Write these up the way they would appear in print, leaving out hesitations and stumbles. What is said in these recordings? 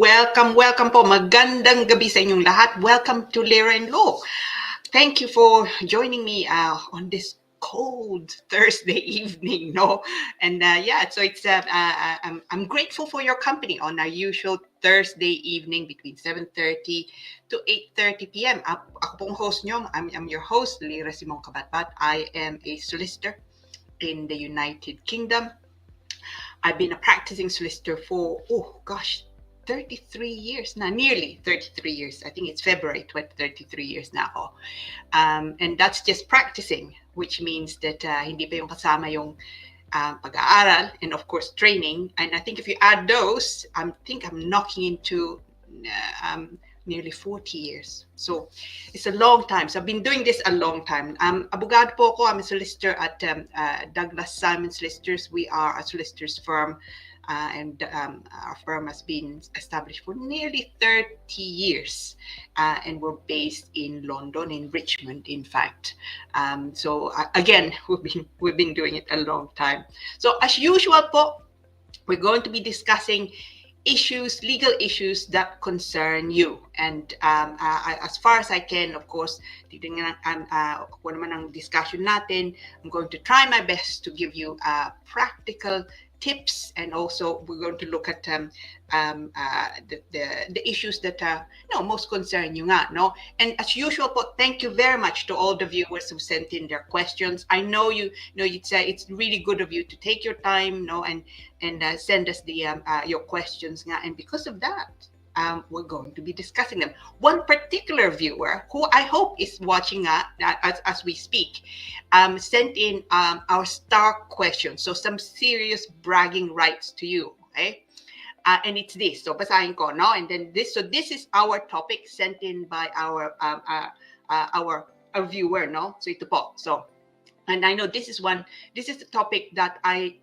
Welcome po. Magandang gabi sa inyong lahat. Welcome to LIRA in Law. Thank you for joining me on this cold Thursday evening, no? And so it's I'm grateful for your company on our usual Thursday evening between 7:30 to 8:30 p.m. Ako pong host nyo. I'm your host, Lira Simon Kabatbat. I am a solicitor in the United Kingdom. I've been a practicing solicitor for 33 years now, nearly 33 years. I think it's February 33 years now. And that's just practicing, which means that hindi pa yung kasama yung pag-aaral and of course training. And I think if you add those, I'm knocking into nearly 40 years. So it's a long time. So I've been doing this a long time. Abogado po ako. I'm a solicitor at Douglas Simon Solicitors. We are a solicitors firm. And our firm has been established for nearly 30 years, and we're based in London, in Richmond, in fact. Again, we've been doing it a long time. So as usual po, we're going to be discussing legal issues that concern you. And as far as I can, of course, titingnan kung naman ang discussion natin, I'm going to try my best to give you practical tips, and also we're going to look at the issues that most concern you nga, no? And as usual po, thank you very much to all the viewers who sent in their questions. I know it's really good of you to take your time, and send us your questions nga, and because of that, we're going to be discussing them. One particular viewer, who I hope is watching as we speak, sent in our star question. So some serious bragging rights to you, okay? And it's this. So basahin ko, no? And then this. So this is our topic sent in by our viewer, no? So ito po. So, and I know this is the topic that I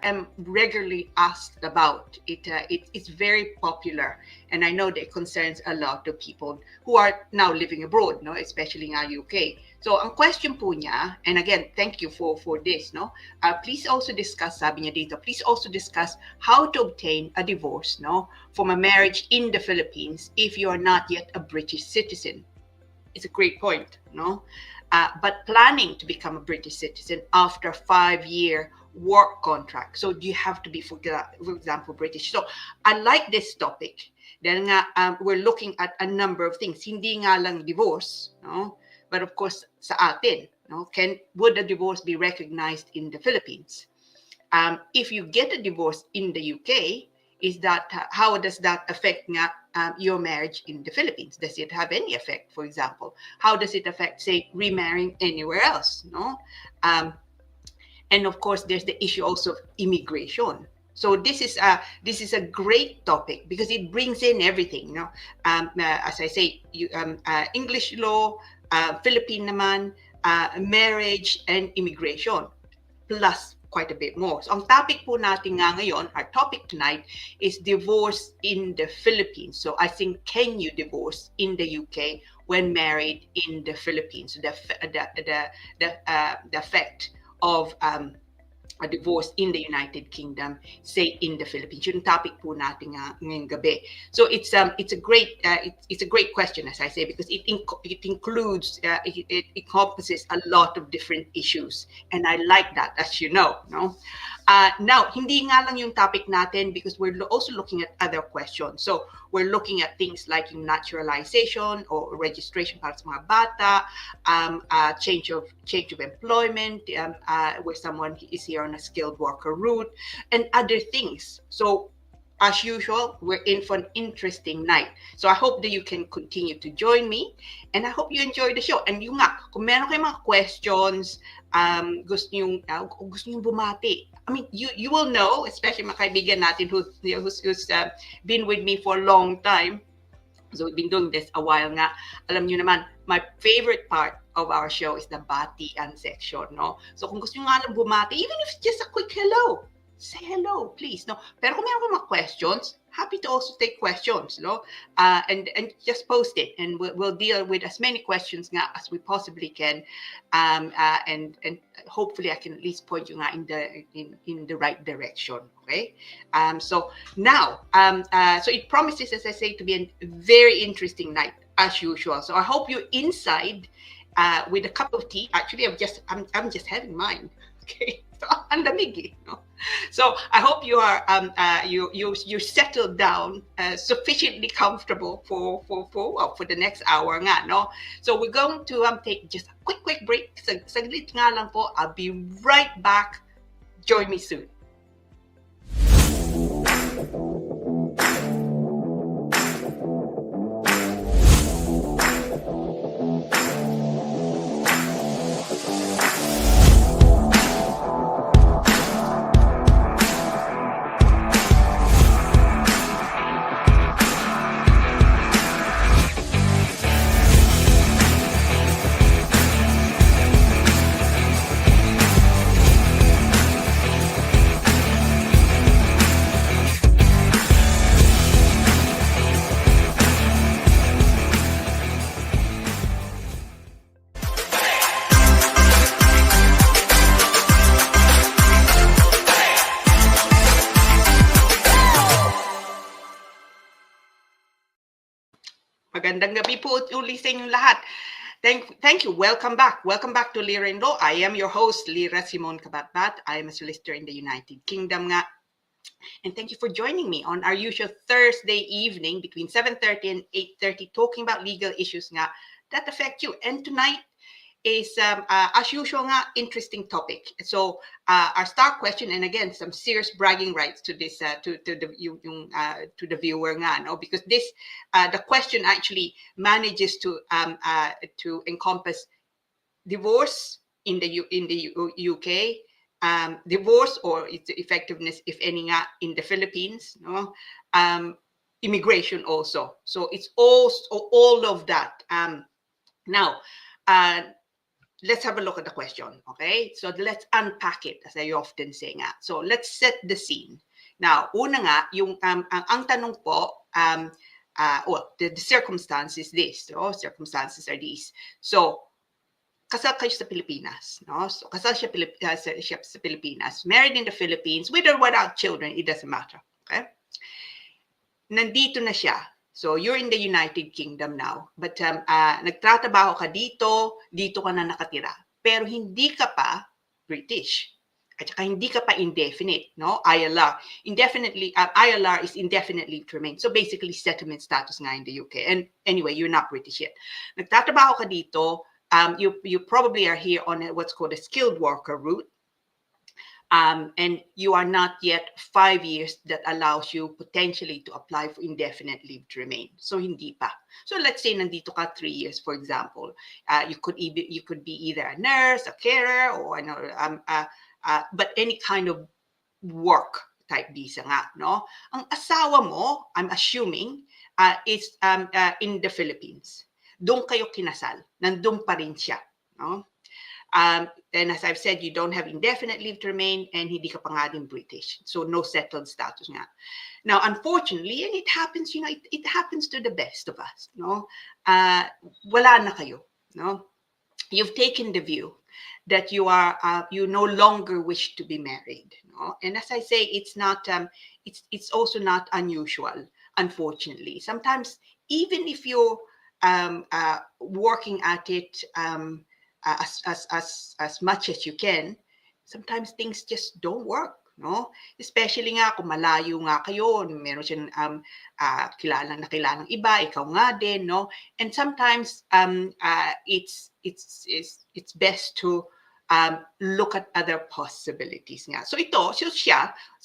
am regularly asked about. It's very popular, and I know that it concerns a lot of people who are now living abroad, no, especially in our UK. So ang question po niya, and again, thank you for this, no. Please also discuss, sabi niya dito, please also discuss how to obtain a divorce, no, from a marriage in the Philippines if you are not yet a British citizen. It's a great point, no. But planning to become a British citizen after 5-year work contract. So do you have to be, for example, British? So I like this topic. Dahil nga, we're looking at a number of things. Hindi nga lang divorce, no? But of course, sa atin, no? Would a divorce be recognized in the Philippines? If you get a divorce in the UK, how does that affect nga, your marriage in the Philippines? Does it have any effect, for example? How does it affect, say, remarrying anywhere else, no? And of course, there's the issue also of immigration. So this is a great topic because it brings in everything, you know. As I say, English law, Philippine naman, marriage and immigration, plus quite a bit more. So ang topic po natin nga ngayon, our topic tonight, is divorce in the Philippines. So I think, can you divorce in the UK when married in the Philippines? So the effect of a divorce in the United Kingdom, say in the Philippines. Yung topic po natin ngayong gabi. So it's a great question, as I say, because it includes it encompasses a lot of different issues, and I like that, as you know, no. Now, hindi nga lang yung topic natin, because we're also looking at other questions. So we're looking at things like yung naturalization or registration para sa mga bata, change of employment, where someone is here on a skilled worker route, and other things. So as usual, we're in for an interesting night. So I hope that you can continue to join me, and I hope you enjoy the show. And yung nga, kung meron kayong mga questions, gusto nyo bumati. I mean, you will know, especially mga kaibigan natin who's been with me for a long time. So we've been doing this a while nga. Alam nyo naman, my favorite part of our show is the batian section, no? So kung gusto nyo nga lang bumati, even if it's just a quick hello, say hello, please, no? Pero kung meron mga questions, happy to also take questions, no? And just post it, and we'll deal with as many questions nga as we possibly can, and hopefully I can at least point you nga in the right direction. Okay. So now, so it promises, as I say, to be a very interesting night as usual. So I hope you're inside with a cup of tea. Actually, I'm just having mine. Okay. So ang lamig, no? So I hope you are you're settled down, sufficiently comfortable for the next hour nga, no? So we're going to take just a quick break. Saglit nga lang po. I'll be right back. Join me soon. Magandang gabi po uli sa inyong lahat. Thank you. Welcome back. Welcome back to LIRA in Law. I am your host, Lira Simon Kabatbat. I am a solicitor in the United Kingdom nga. And thank you for joining me on our usual Thursday evening between 7:30 and 8:30, talking about legal issues nga that affect you. And tonight is, as usual, interesting topic. So our start question, and again, some serious bragging rights to this, to the viewer, no? Because this, the question actually manages to encompass divorce in the UK, divorce or its effectiveness, if any, in the Philippines, no? Immigration also. So it's all of that. Now. Let's have a look at the question, okay? So let's unpack it, as I often say nga. So let's set the scene. Now, una nga, yung ang tanong po, the circumstance is this, no? Circumstances are these. So, kasal kayo sa Pilipinas, no? So, kasal siya sa Pilipinas, married in the Philippines, with or without children, it doesn't matter, okay? Nandito na siya. So you're in the United Kingdom now, but nagtatrabaho ka dito ka na nakatira, pero hindi ka pa British. At saka hindi ka pa indefinite, no? ILR. ILR is indefinitely to remain. So basically settlement status nga in the UK. And anyway, you're not British yet. Nagtatrabaho ka dito, you probably are here on what's called a skilled worker route. And you are not yet 5 years that allows you potentially to apply for indefinite leave to remain. So hindi pa. So let's say nandito ka 3 years, for example. You could be either a nurse, a carer, or but any kind of work type visa nga, no? Ang asawa mo, I'm assuming, is in the Philippines. Doon kayo kinasal. Nandun pa rin siya, no? And as I've said, you don't have indefinite leave to remain, and hindi ka pa nga din British. So no settled status nga. Now, unfortunately, and it happens, it happens to the best of us, no? Wala na kayo, no? You've taken the view that you no longer wish to be married, no? And as I say, it's not, it's also not unusual, unfortunately. Sometimes, even if you're working at it, as much as you can, sometimes things just don't work, no? Especially nga kung malayo nga kayo, meron siyang kilalang iba, ikaw nga din, no? And sometimes it's best to look at other possibilities nga. So she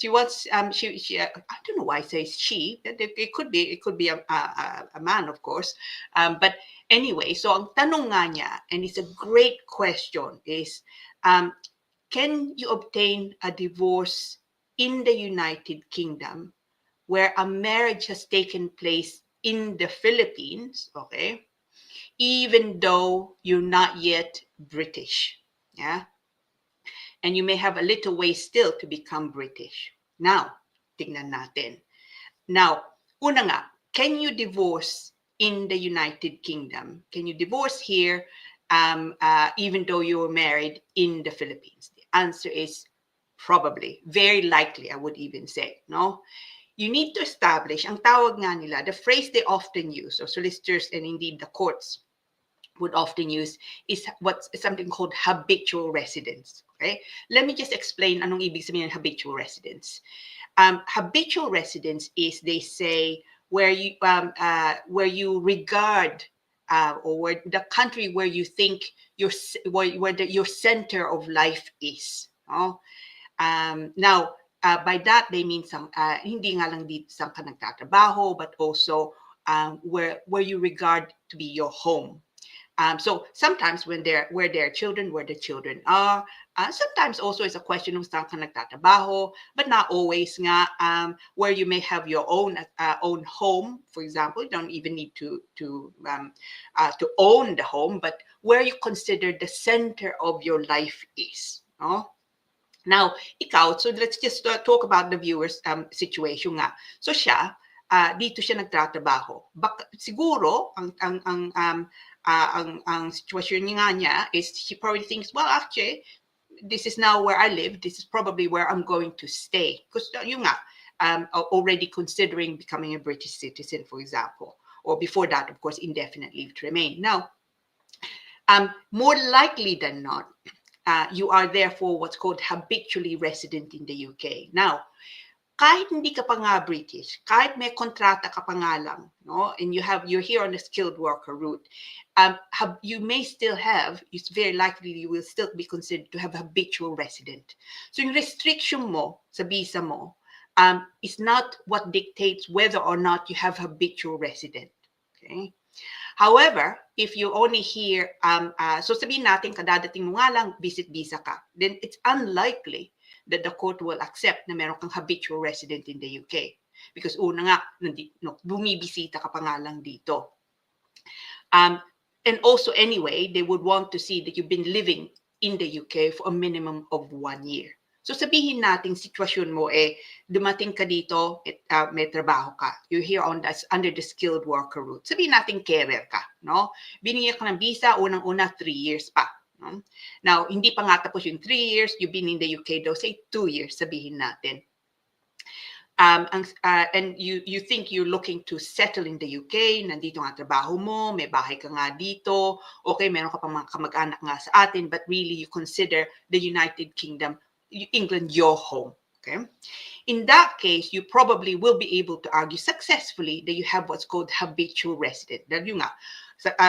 wants she I don't know why I say she. It could be a man, of course, but anyway. So ang tanong nga niya, and it's a great question, is can you obtain a divorce in the United Kingdom where a marriage has taken place in the Philippines, okay, even though you're not yet British? Yeah. And you may have a little way still to become British. Now, tingnan natin. Now, una nga, can you divorce in the United Kingdom? Can you divorce here even though you were married in the Philippines? The answer is probably, very likely, I would even say, no? You need to establish, ang tawag nga nila, the phrase they often use, or solicitors and indeed the courts would often use, is what's something called habitual residence. Okay? Let me just explain anong ibig sabihin ng habitual residence. Habitual residence is, they say, where you regard or where the country where you think your center of life is. No? Now, by that they mean hindi nga lang dito saan ka nagtatrabaho, but also where you regard to be your home. So sometimes where there are children, where the children are, sometimes also it's a question of saan ka nagtatrabaho, but not always nga, where you may have your own home, for example. You don't even need to own the home, but where you consider the center of your life is. No? Now, ikaw, so let's just talk about the viewer's situation nga. So siya, dito siya nagtatrabaho. Siguro, ang situation niya is, she probably thinks, well, actually, this is now where I live. This is probably where I'm going to stay. Because yun nga, already considering becoming a British citizen, for example. Or before that, of course, indefinite leave to remain. Now, more likely than not, you are therefore what's called habitually resident in the UK. Now, kahit hindi ka pa nga British, kahit may kontrata ka pa nga lang, no, and you're here on the skilled worker route, you may still have, it's very likely you will still be considered to have habitual resident. So yung restriction mo sa visa mo is not what dictates whether or not you have habitual resident. Okay. However, if you only hear, so sabihin natin kadadating mo nga lang, visit visa ka, then it's unlikely that the court will accept na meron kang habitual resident in the UK. Because una nga, bumibisita ka pa nga lang dito. And also anyway, they would want to see that you've been living in the UK for a minimum of 1 year. So sabihin natin, sitwasyon mo dumating ka dito, may trabaho ka. You're here under the skilled worker route. Sabihin natin carer ka, no? Binigyan ka ng visa, unang-una 3 years pa. No? Now, hindi pa nga tapos yung 3 years, you've been in the UK daw, say 2 years, sabihin natin. And you think you're looking to settle in the UK, nandito nga trabaho mo, may bahay ka nga dito, okay, meron ka pang mga kamag-anak nga sa atin, but really you consider the United Kingdom, England, your home. Okay. In that case, you probably will be able to argue successfully that you have what's called habitual resident. Dahil yun nga,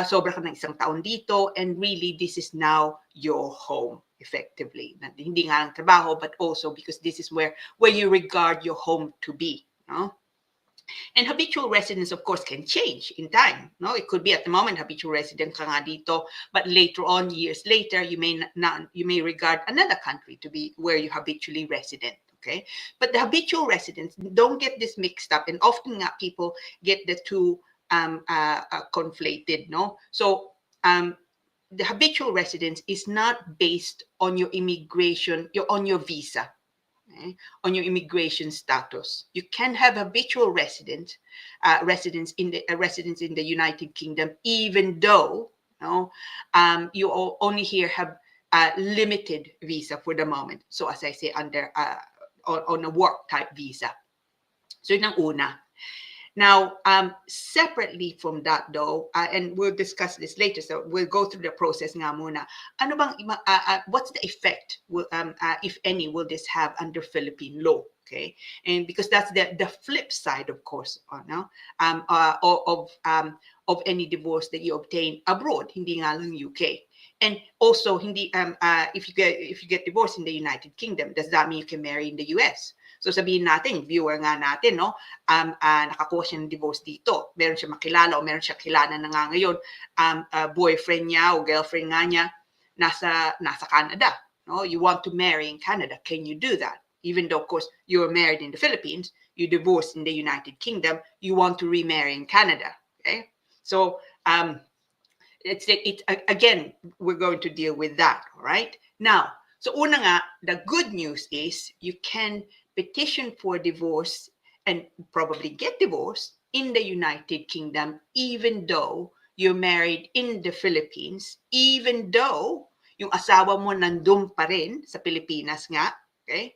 sobra ka ng isang taon dito, and really this is now your home, effectively. Hindi nga lang trabaho, but also because this is where you regard your home to be. No? And habitual residence, of course, can change in time. No, it could be at the moment habitual resident ka nga dito, but later on, years later, you may regard another country to be where you habitually resident. Okay, but the habitual residence, don't get this mixed up, and often people get the two conflated. No, so the habitual residence is not based on your immigration, on your visa. Okay, on your immigration status. You can have habitual residence in the United Kingdom, even though you only here have limited visa for the moment. So as I say, under on a work type visa. So yun ang una. Now, separately from that though, and we'll discuss this later, so we'll go through the process nga muna. Ano bang, what's the effect, if any, will this have under Philippine law? Okay, and because that's the flip side, of course, of any divorce that you obtain abroad, hindi nga lang UK. And also, hindi if you get divorced in the United Kingdom, does that mean you can marry in the US? So sabihin natin, viewer nga natin, no, nakakuha siya ng divorce dito. Meron siya makilala o meron siya kilala na nga ngayon, boyfriend niya o girlfriend nga niya nasa Canada. No, you want to marry in Canada. Can you do that? Even though, of course, you're married in the Philippines, you divorced in the United Kingdom, you want to remarry in Canada. Okay, so it's again, we're going to deal with that. All right. Now, so una nga, the good news is you can petition for divorce and probably get divorced in the United Kingdom, even though you're married in the Philippines, even though yung asawa mo nandun pa rin sa Pilipinas nga, okay?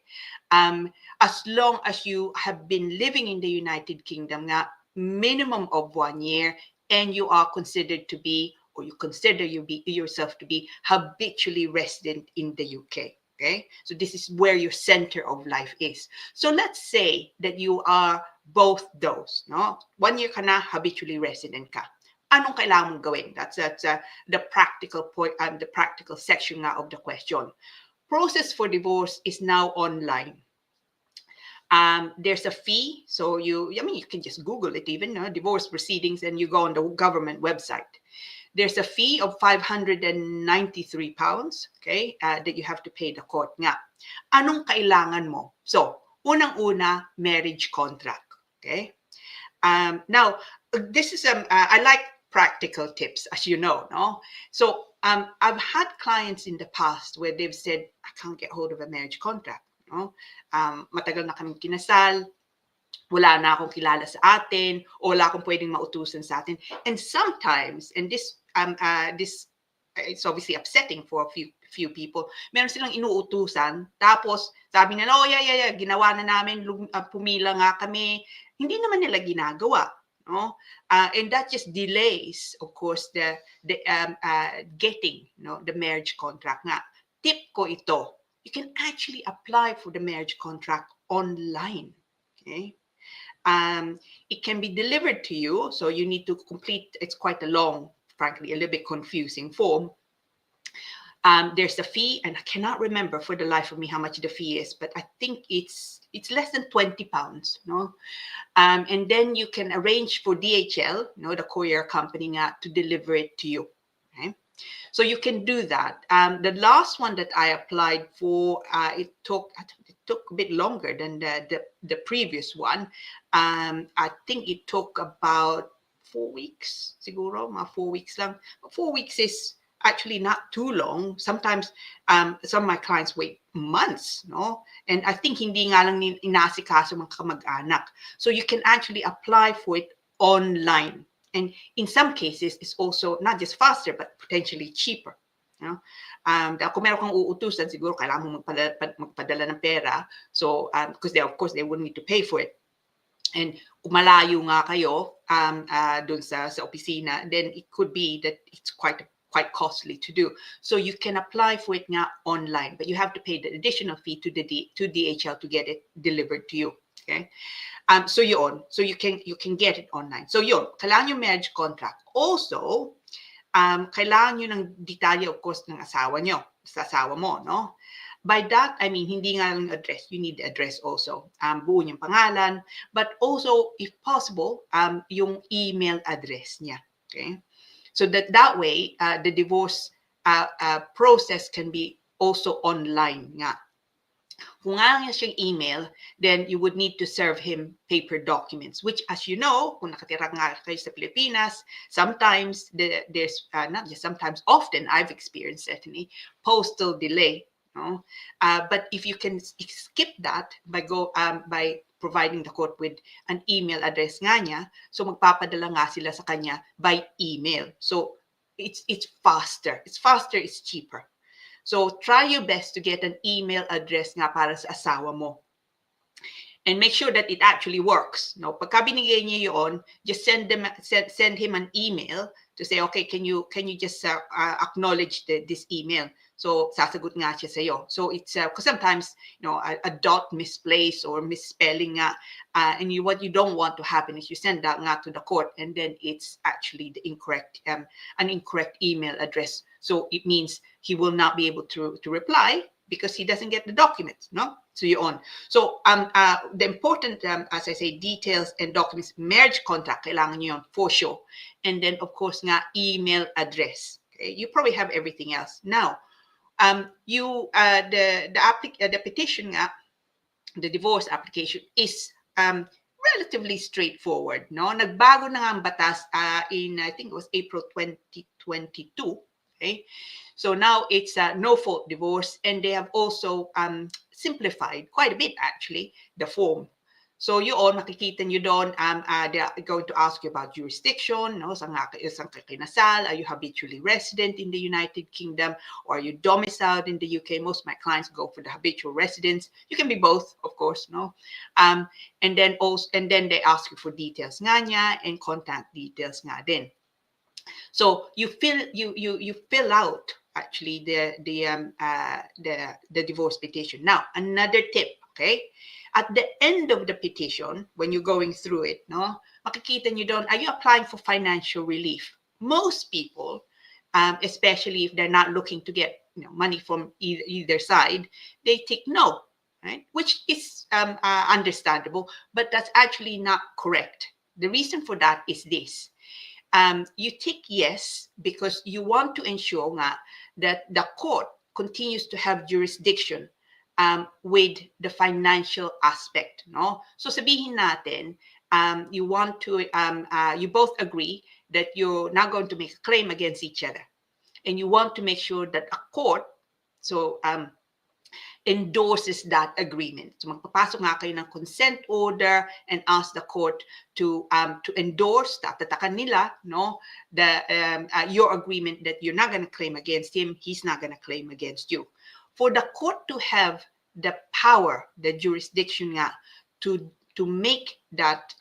As long as you have been living in the United Kingdom nga, minimum of 1 year, and you are considered to be, or you consider yourself to be habitually resident in the UK. Okay, so this is where your center of life is. So let's say that you are both those, no? 1 year ka na, habitually resident ka. Anong kailangan mong gawin? That's the practical point, the practical section nga of the question. Process for divorce is now online. There's a fee, so you can just Google it, even divorce proceedings, and you go on the government website. There's a fee of £593, okay, that you have to pay the court nga. Anong kailangan mo? So, unang-una, marriage contract, okay? Now, this is I like practical tips, as you know, no? So, I've had clients in the past where they've said, I can't get hold of a marriage contract, no? Matagal na kaming kinasal, wala na akong kilala sa atin, o wala akong pwedeng mautusan sa atin. And sometimes, and this it's obviously upsetting for a few people, meron silang inuutusan, tapos sabi nila, oh yeah, ginawa na namin, pumila nga kami. Hindi naman nila ginagawa. No? And that just delays, of course, the getting the marriage contract nga. Tip ko ito, you can actually apply for the marriage contract online. Okay? It can be delivered to you, so you need to complete, it's quite a long, frankly, a little bit confusing form. There's a fee, and I cannot remember for the life of me how much the fee is, but I think it's less than £20, no? And then you can arrange for DHL, the courier company, to deliver it to you. Okay? So you can do that. The last one that I applied for, it took a bit longer than the previous one. I think it took about 4 weeks, siguro, 4 weeks lang. 4 weeks is actually not too long. Sometimes some of my clients wait months, no? And I think hindi nga lang inasikaso mga kamag-anak. So you can actually apply for it online. And in some cases, it's also not just faster, but potentially cheaper. You know? Kung meron kang uutusan, siguro kailangan mo magpadala ng pera. So, because of course, they would need to pay for it. And kung malayo nga kayo dun sa opisina, then it could be that it's quite costly to do. So you can apply for it nga online, but you have to pay the additional fee to DHL to get it delivered to you. Okay. So yun. So you can get it online. So yun, kailangan yung marriage contract. Also, kailangan nyo ng detalye, of course, ng asawa nyo, sa asawa mo, no? By that, I mean, hindi nga lang address. You need the address also. Buo niyang pangalan, but also, if possible, yung email address niya. Okay? So that way, the divorce process can be also online nga. Kung nga niya siyang email, then you would need to serve him paper documents, which, as you know, kung nakatira nga kayo sa Pilipinas, sometimes there's, not just sometimes, often I've experienced certainly, postal delay. No? But if you can skip that by providing the court with an email address nga niya, so magpapadala nga sila sa kanya by email. So it's faster. It's faster, it's cheaper. So try your best to get an email address nga para sa asawa mo. And make sure that it actually works. No, pagka binigay niya yun, just send him an email to say, okay, can you just acknowledge this email? So sasagot nga siya sa'yo. So it's because sometimes a dot misplaced or misspelling nga, and what you don't want to happen is you send that nga to the court, and then it's actually the incorrect an incorrect email address. So it means he will not be able to reply because he doesn't get the documents, no? So you're on. So the important, as I say, details and documents, marriage contract, kailangan nyo yun for sure. And then, of course, nga, email address. Okay? You probably have everything else. Now, the petition nga, the divorce application is relatively straightforward, no? Nagbago na nga ang batas in, I think it was April 2022. Okay, so now it's a no-fault divorce, and they have also simplified quite a bit, actually, the form. So yun, makikita nyo doon, they're going to ask you about jurisdiction, no? Saan ka kinasal? Are you habitually resident in the United Kingdom? Or are you domiciled in the UK? Most of my clients go for the habitual residence. You can be both, of course, no? And then they ask you for details nga niya and contact details nga din. So you fill out actually the divorce petition. Now, another tip, okay? At the end of the petition, when you're going through it, no, makikita nyo doon, are you applying for financial relief? Most people, especially if they're not looking to get money from either side, they tick no, right? Which is understandable, but that's actually not correct. The reason for that is this. You tick yes because you want to ensure nga that the court continues to have jurisdiction with the financial aspect, no? So sabihin natin, you want to, you both agree that you're not going to make a claim against each other, and you want to make sure that a court, so endorses that agreement. So magpapasok nga kayo ng consent order and ask the court to endorse, tatatakan nila, no, your agreement that you're not going to claim against him, he's not going to claim against you. For the court to have the power, the jurisdiction nga, to make that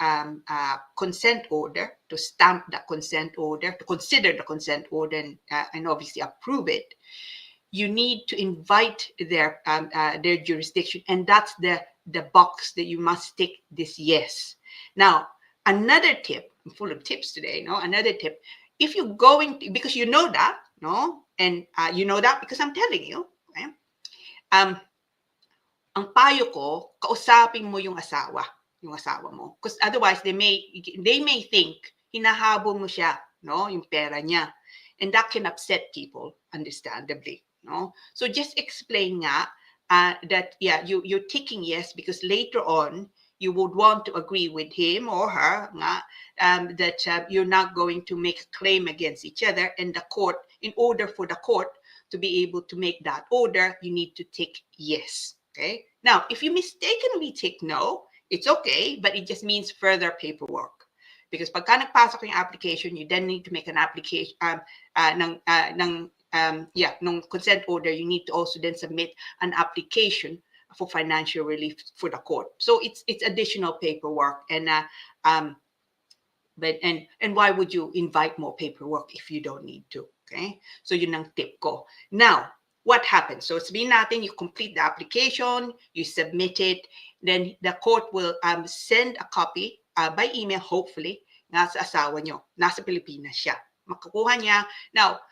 consent order, to stamp that consent order, to consider the consent order and obviously approve it, you need to invite their jurisdiction, and that's the box that you must tick this yes. Now, another tip, I'm full of tips today, no? Another tip, if you're going to, because you know that, no? And you know that because I'm telling you, okay? Ang payo ko, kausapin mo yung asawa mo. Because otherwise, they may think hinahabol mo siya, no? Yung pera niya. And that can upset people, understandably, no? So just explain nga that, yeah, you're ticking yes because later on, you would want to agree with him or her nga, that you're not going to make a claim against each other, and the court, in order for the court to be able to make that order, you need to tick yes. Okay. Now, if you mistakenly tick no, it's okay, but it just means further paperwork. Because pagka nagpasok yung application, you then need to make an application ng consent order. You need to also then submit an application for financial relief for the court. So it's additional paperwork, and why would you invite more paperwork if you don't need to? Okay, so yun ang tip ko. Now, what happens? So sabihin natin, you complete the application, you submit it, then the court will send a copy by email, hopefully, nga sa asawa nyo. Nasa Pilipinas siya. Makukuha niya. Now,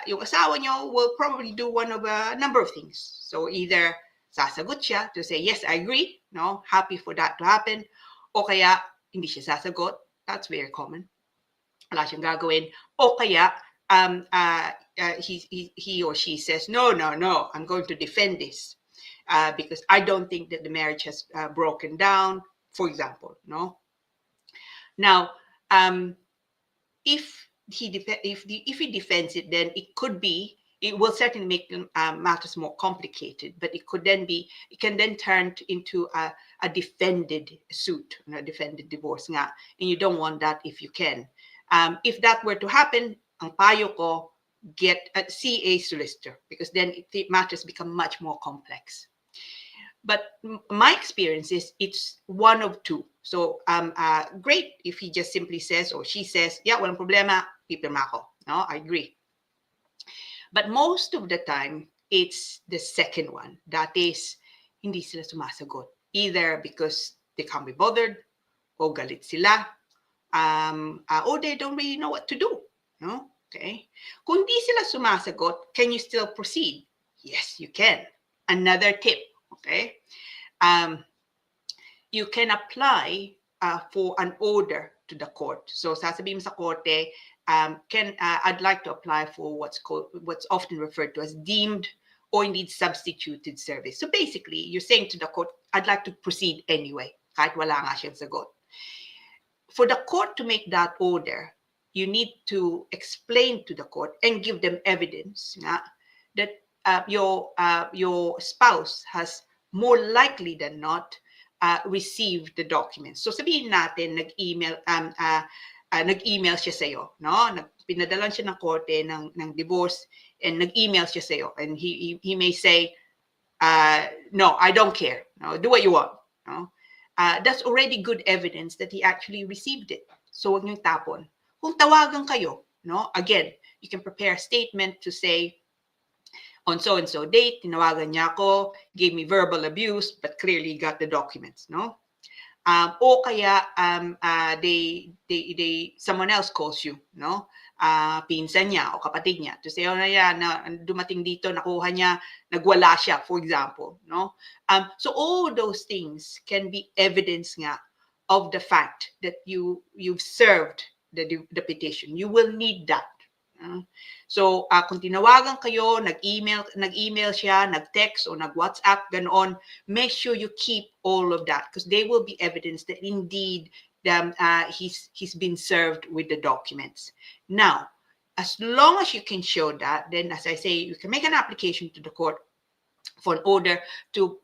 yung asawa nyo will probably do one of a number of things. So either sasagot siya to say, yes, I agree, no, happy for that to happen, o kaya hindi siya sasagot. That's very common. Wala siyang gagawin. O kaya, he or she says, no, I'm going to defend this because I don't think that the marriage has broken down, for example, no? Now, if he defends it, then it will certainly make matters more complicated, but it can then turn into a defended suit, a defended divorce nga, and you don't want that if you can. If that were to happen, ang payo ko, see a solicitor, because then matters become much more complex. But my experience is it's one of two. So great if he just simply says, or she says, yeah, walang problema, pipirma ako. No, I agree. But most of the time, it's the second one. That is, hindi sila sumasagot. Either because they can't be bothered, o galit sila, or they don't really know what to do. No? Okay. Kung di sila sumasagot, can you still proceed? Yes, you can. Another tip. Okay. You can apply for an order to the court. So sasabihin mo sa korte, I'd like to apply for what's often referred to as deemed or indeed substituted service. So basically, you're saying to the court, I'd like to proceed anyway, kahit wala nga siyang sagot. For the court to make that order, you need to explain to the court and give them evidence that your spouse has more likely than not received the documents. So sabihin natin nag-email siya sa iyo, no? Pinadalan siya ng korte ng divorce and nag-email siya sa iyo, and he may say, no, I don't care. No, do what you want. No? That's already good evidence that he actually received it. So wag niyong tapon. Kung tawagan kayo, no? Again, you can prepare a statement to say, on so-and-so date, tinawagan niya ako, gave me verbal abuse, but clearly got the documents, no? O kaya someone else calls you, no? Pinsan niya o kapatid niya to say, oh, na dumating dito, nakuha niya, nagwala siya, for example, no? So all those things can be evidence nga of the fact that you've served the petition. You will need that. So kung tinawagan kayo, nag-email siya, nag-text o nag-WhatsApp, ganoon, make sure you keep all of that because they will be evidence that indeed he's been served with the documents. Now, as long as you can show that, then as I say, you can make an application to the court for an order to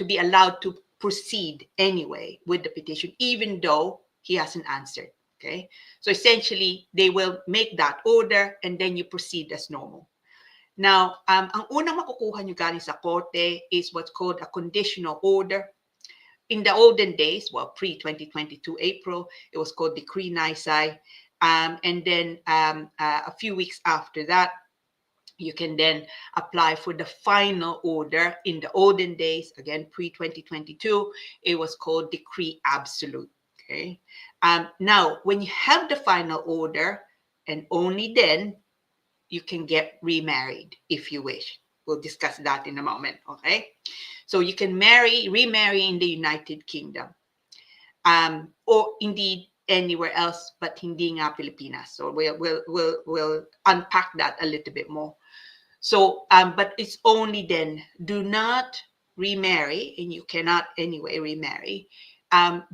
be allowed to proceed anyway with the petition, even though he hasn't answered. Okay, so essentially they will make that order and then you proceed as normal. Now, ang unang makukuha nyo galing sa korte is what's called a conditional order. In the olden days, well, pre-2022 April, it was called Decree Nisai. And then a few weeks after that, you can then apply for the final order. In the olden days, again, pre-2022, it was called Decree Absolute. Okay. Now, when you have the final order, and only then you can get remarried if you wish. We'll discuss that in a moment. Okay. So you can remarry in the United Kingdom, or indeed anywhere else, but hindi nga Pilipinas. So we'll unpack that a little bit more. So, but it's only then. Do not remarry, and you cannot anyway remarry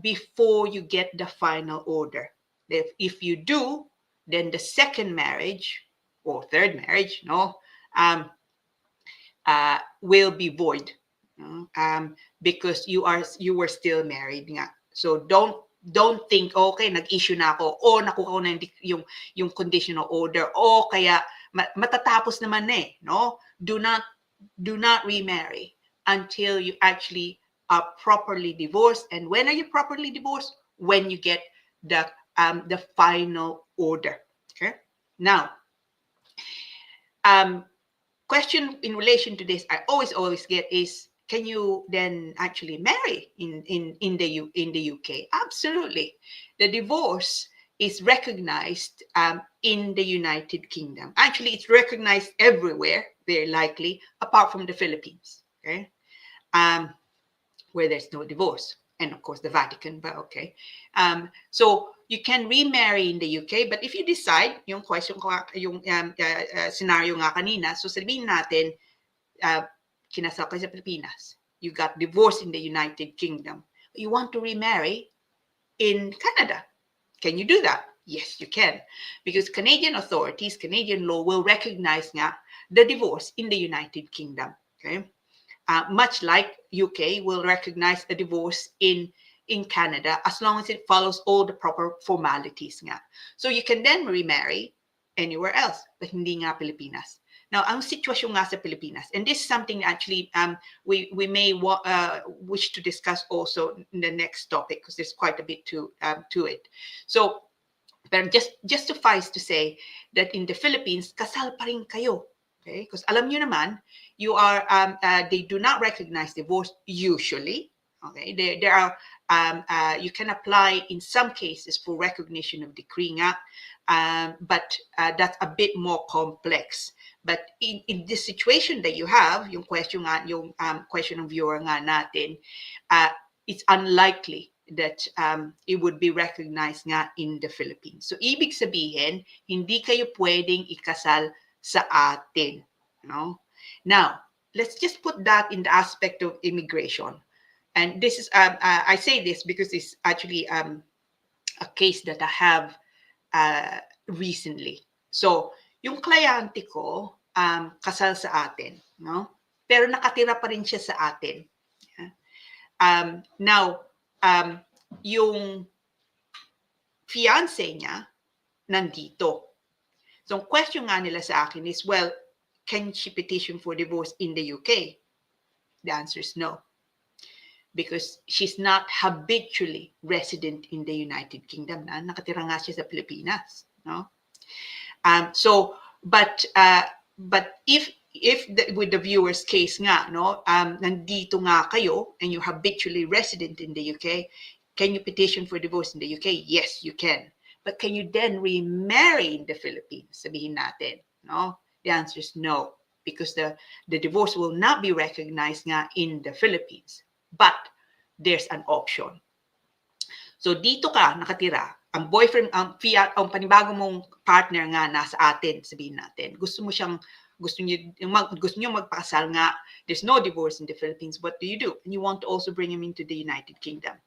before you get the final order. If you do, then the second marriage or third marriage, no, will be void, because you were still married nga. So don't think, okay, nag-issue na ako, o nakuha ko na yung conditional order, o kaya matatapos naman no? Do not remarry until you actually are properly divorced. And when are you properly divorced? When you get the final order. Okay. Now, question in relation to this I always get is, can you then actually marry in the UK? Absolutely. The divorce is recognized in the United Kingdom. Actually, it's recognized everywhere, very likely, apart from the Philippines, okay, where there's no divorce, and of course the Vatican. But okay, so you can remarry in the UK, but if you decide, yung question ko, yung scenario nga kanina, so sabihin natin, kinasal kayo sa Pilipinas, you got divorced in the United Kingdom, you want to remarry in Canada. Can you do that? Yes, you can, because Canadian authorities, Canadian law will recognize nga the divorce in the United Kingdom. Okay, much like UK will recognize a divorce in Canada as long as it follows all the proper formalities nga. So you can then remarry anywhere else, but hindi nga Pilipinas. Now, ang sitwasyon nga sa Pilipinas, and this is something actually we may wish to discuss also in the next topic, because there's quite a bit to it. So, but just suffice to say that in the Philippines, kasal pa rin kayo. Okay? Because alam nyo naman, you are they do not recognize divorce usually. Okay, there are you can apply in some cases for recognition of decree nga, but that's a bit more complex. But in this situation that you have, yung question nga, yung question ng viewer nga natin, it's unlikely that it would be recognized nga in the Philippines. So ibig sabihin, hindi kayo pwedeng ikasal sa atin, no? Now, let's just put that in the aspect of immigration. And this is I say this because it's actually a case that I have recently. So, yung kliyente ko, kasal sa atin, no? Pero nakatira pa rin siya sa atin. Now, yung fiancé niya nandito. So, ang question nga nila sa akin is, well, can she petition for divorce in the UK? The answer is no. Because she's not habitually resident in the United Kingdom. Nakatira nga siya sa Pilipinas. No? So, but if with the viewer's case nga, no, nandito nga kayo and you're habitually resident in the UK, can you petition for divorce in the UK? Yes, you can. But can you then remarry in the Philippines? Sabihin natin, no? The answer is no, because the divorce will not be recognized nga in the Philippines. But there's an option. So dito ka nakatira, ang boyfriend, ang panibago mong partner nga nasa atin, sabihin natin. Gusto niyo magpakasal nga, there's no divorce in the Philippines, what do? And you want to also bring him into the United Kingdom.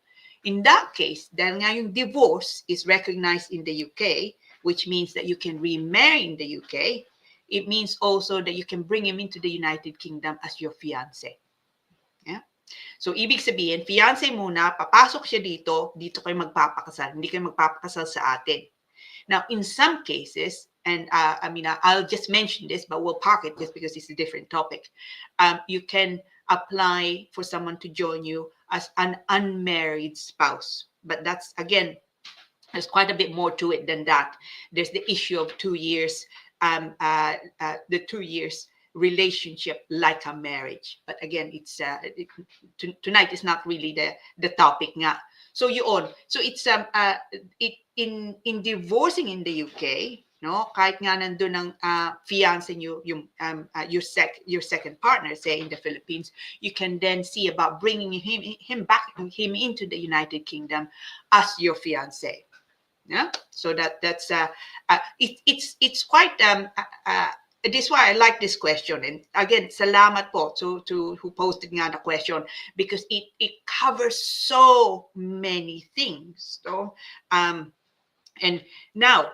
In that case, dahil nga yung divorce is recognized in the UK, which means that you can remarry in the UK, it means also that you can bring him into the United Kingdom as your fiancé. Yeah? So, ibig sabihin, fiancé muna, papasok siya dito kayo magpapakasal. Hindi kayo magpapakasal sa atin. Now, in some cases, and I'll just mention this, but we'll park it just because it's a different topic. You can apply for someone to join you as an unmarried spouse. But that's, again, there's quite a bit more to it than that. There's the issue of 2 years, the 2 years relationship like a marriage. But again, it's tonight is not really the topic nga. So yun. So it's in divorcing in the UK, no, kahit nga nandun ang fiancé niyo, yung your second partner, say in the Philippines, you can then see about bringing him into the United Kingdom as your fiancé. Yeah, so that's it's quite this is why I like this question. And again, salamat po to who posted nga the question, because it covers so many things. So and now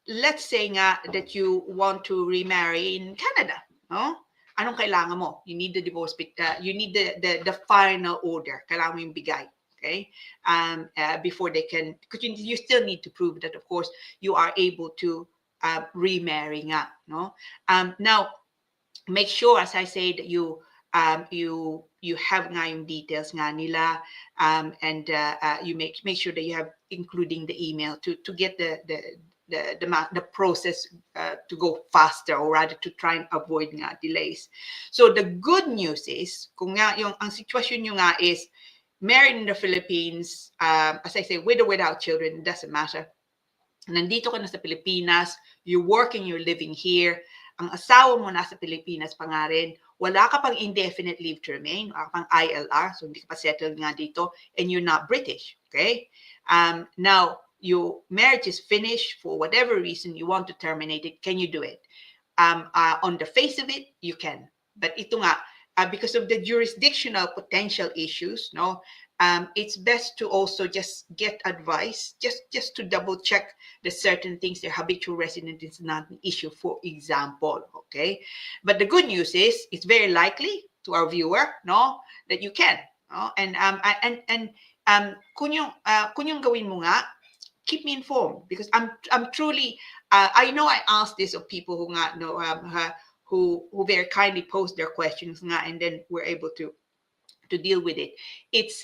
let's say nga that you want to remarry in Canada, no? Anong kailangan mo? You need the divorce, you need the final order. Kailangan mo yung bigay. Okay, before they can, because you still need to prove that, of course, you are able to remarry nga, no? Now, make sure, as I said, you have nga yung details nga nila, and you make sure that you have including the email to get the process to go faster, or rather to try and avoid nga delays. So the good news is, kung nga yung ang sitwasyon nyo nga is married in the Philippines, as I say, with or without children, it doesn't matter. Nandito ka na sa Pilipinas, you're working, you're living here, ang asawa mo nasa Pilipinas pa nga rin, wala ka pang indefinite leave to remain, wala ka pang ILR, so hindi ka pa settled nga dito, and you're not British, okay? Now, your marriage is finished, for whatever reason you want to terminate it, can you do it? On the face of it, you can. But ito nga, because of the jurisdictional potential issues, no, it's best to also just get advice, just to double check the certain things. Their habitual resident is not an issue, for example, okay? But the good news is, it's very likely to our viewer, no, that you can, no? And kung yung gawin mo nga, keep me informed, because I'm truly, I know I asked this of people who nga know who very kindly post their questions nga, and then we're able to deal with it. It's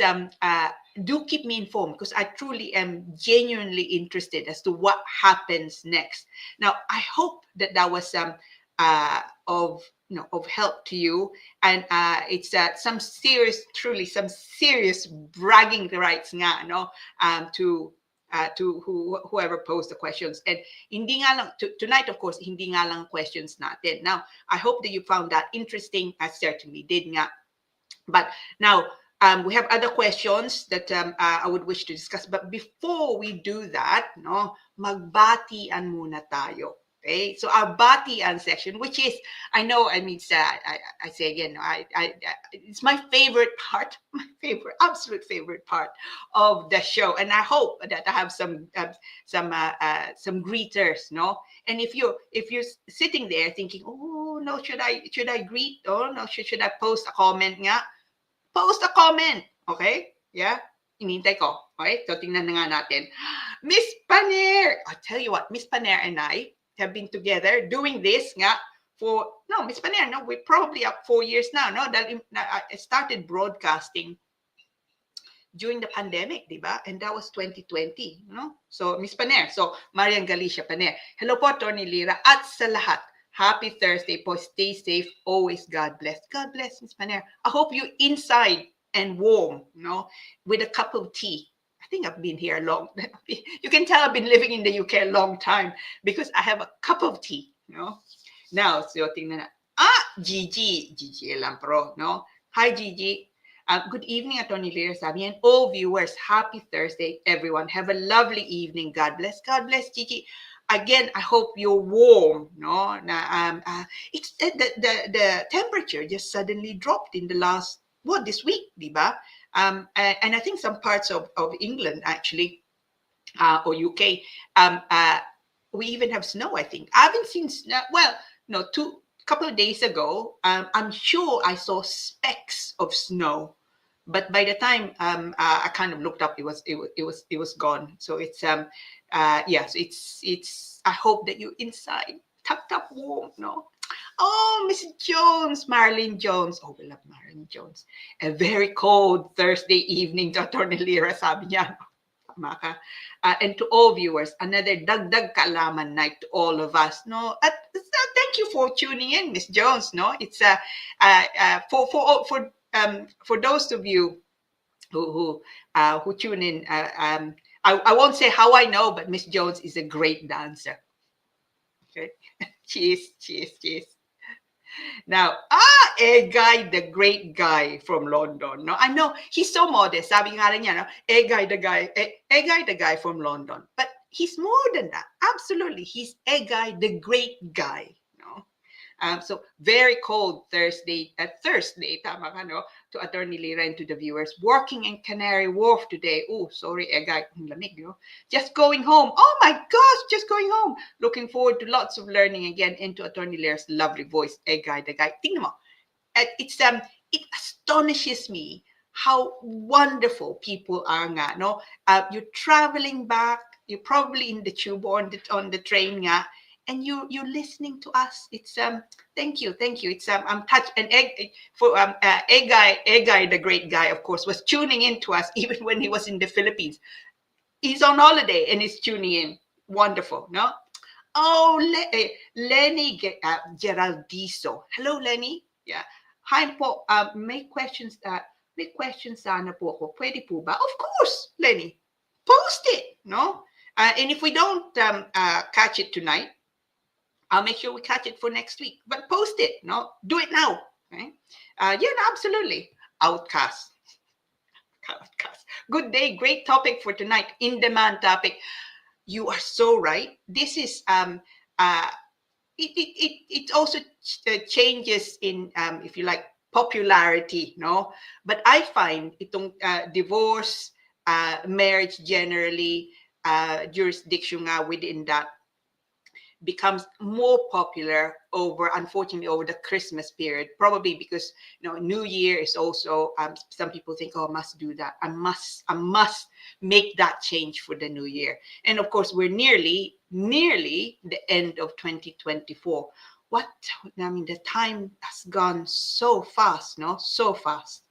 do keep me informed, because I truly am genuinely interested as to what happens next. Now, I hope that was of help to you, and it's some serious bragging rights nga, no, to whoever posed the questions. And hindi nga lang, tonight, of course, hindi nga lang questions natin. Now, I hope that you found that interesting. I certainly did nga. But now, we have other questions that I would wish to discuss. But before we do that, no, magbatian muna tayo. Okay, so our batian section, which is, I know, I mean, I say again, it's my favorite part, absolute favorite part of the show, and I hope that I have some greeters, no. And if you're sitting there thinking, oh no, should I greet? Oh no, should I post a comment? Yeah, post a comment. Okay? Yeah? Inintay ko. Okay? So, tingnan na nga natin. Miss Paner! I'll tell you what, Miss Paner and I have been together doing this nga for, no, Miss Paner, no, we're probably up 4 years now, no? Dahil I started broadcasting during the pandemic, di ba? And that was 2020, no? So, Miss Paner, so Marian Galicia Paner. Hello po, Tony Lira. At sa lahat, happy Thursday po. Stay safe. Always God bless. God bless, Miss Paner. I hope you inside and warm, no? With a cup of tea. I think I've been here long. You can tell I've been living in the UK a long time because I have a cup of tea, no? Now, so tingnan na. Gigi. Gigi Elampro, no? Hi, Gigi. Good evening, Attorney Lira Sabi, and all viewers. Happy Thursday, everyone. Have a lovely evening. God bless. God bless, Gigi. Again, I hope you're warm. No, it's the temperature just suddenly dropped in the last this week, diba? And I think some parts of England actually, or UK, we even have snow. I think I haven't seen snow. Well, no, couple of days ago, I'm sure I saw specks of snow, but by the time I kind of looked up, it was gone. So it's yeah, so it's. I hope that you're inside, tucked up warm, no. Oh, Miss Jones, Marilyn Jones. Oh, we love Marilyn Jones. A very cold Thursday evening, Dr. Nelira, sabi niya. Maka. And to all viewers, another dagdag kaalaman night to all of us. No, thank you for tuning in, Miss Jones. No, it's for those of you who tune in. I won't say how I know, but Miss Jones is a great dancer. Okay, she is. Now, Egay, the great guy from London. No, I know he's so modest. Sabi nga rin niya, no? Egay, the guy from London. But he's more than that. Absolutely. He's Egay, the great guy. No? So very cold Thursday, tama ka, no? To Attorney Lira and to the viewers. Working in Canary Wharf today. Oh, sorry, Egay. Lamig, no? Just going home. Oh my gosh, just going home. Looking forward to lots of learning again into Attorney Lira's lovely voice. Egay, the guy. Tingnan mo. It astonishes me how wonderful people are nga, no? You're traveling back. You're probably in the tube or on the train nga, and you're listening to us. It's thank you. It's I'm touched. And Egay, the great guy, of course, was tuning in to us even when he was in the Philippines. He's on holiday and he's tuning in. Wonderful, no? Oh, Lenny Geraldiso. Hello, Lenny. Yeah. Hi po. May questions sana po ako. Pwede po ba? Of course, Lenny. Post it, no? And if we don't catch it tonight, I'll make sure we catch it for next week. But post it, no? Do it now. Okay? Yeah, no, absolutely. Outcast. Good day. Great topic for tonight. In-demand topic. You are so right. This is it also changes in if you like popularity, no? But I find itong divorce, marriage generally, jurisdiction within that becomes more popular unfortunately over the Christmas period, probably because New Year is also some people think, oh, I must do that, I must make that change for the new year. And of course we're nearly the end of 2024. I mean, the time has gone so fast, no? So fast.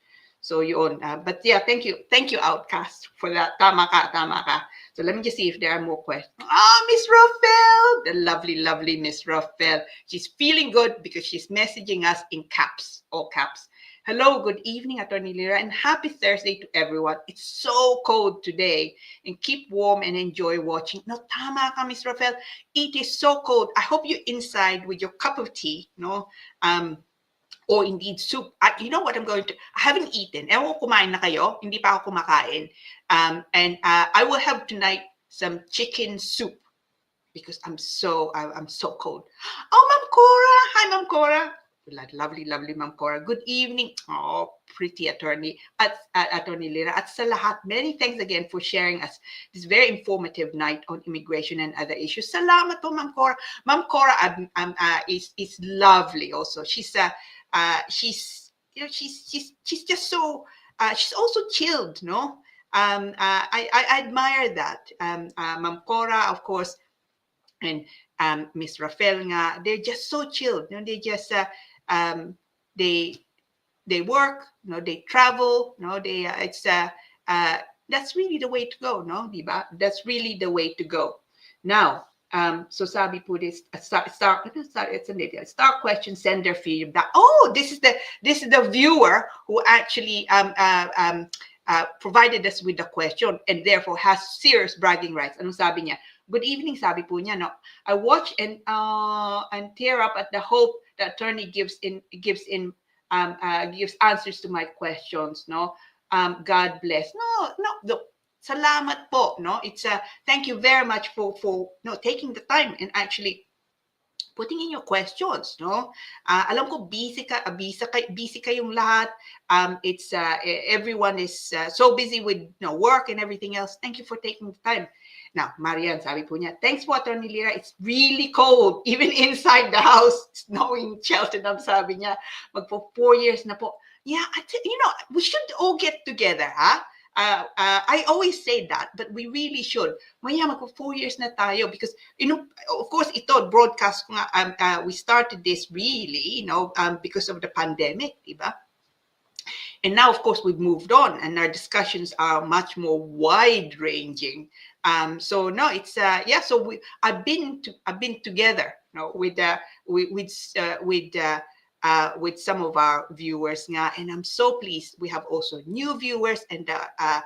So yun, but yeah, thank you, Outcast, for that. Tama ka. So let me just see if there are more questions. Miss Rafael, the lovely Miss Rafael. She's feeling good because she's messaging us in caps, all caps. Hello, good evening, Attorney Lira, and happy Thursday to everyone. It's so cold today, and keep warm and enjoy watching. No, tama ka, Miss Rafael. It is so cold. I hope you're inside with your cup of tea, no? Or indeed soup. You know what I'm going to, I haven't eaten. Ewan ko kumain na kayo. Hindi pa ako kumakain. And I will have tonight some chicken soup because I'm so cold. Oh, Ma'am Cora. Hi, Ma'am Cora. Lovely Ma'am Cora. Good evening. Oh, pretty attorney. Attorney Lira. At sa lahat, many thanks again for sharing us this very informative night on immigration and other issues. Salamat po, Ma'am Cora. Ma'am Cora is lovely also. She's just so she's also chilled, no? I admire that. Ma'am Cora, of course, and Miss Rafael nga, they're just so chilled. You know, they just they they work, you know, they travel, you know, they it's that's really the way to go, no, diba? That's really the way to go. Now, so sabi po this star question sender feedback. Oh, this is the viewer who actually provided us with the question and therefore has serious bragging rights. Anong sabi niya? Good evening, sabi po niya. No, I watch and tear up at the hope the attorney gives gives answers to my questions. No, God bless. No. Salamat po. No, it's thank you very much for no taking the time and actually putting in your questions, no? Alam ko busy kayong lahat. It's everyone is so busy with work and everything else. Thank you for taking the time. Now, Marian, sabi po niya, thanks po, Atty. Lira. It's really cold, even inside the house. Snowing Cheltenham, sabi niya. Magpo 4 years na po. Yeah, we should all get together, huh? I always say that, but we really should. Maya magpo 4 years na tayo because, of course, ito, broadcast ko nga, we started this really, because of the pandemic, diba? And now, of course, we've moved on and our discussions are much more wide ranging. So no, it's yeah. So I've been together, with some of our viewers nga, and I'm so pleased. We have also new viewers and I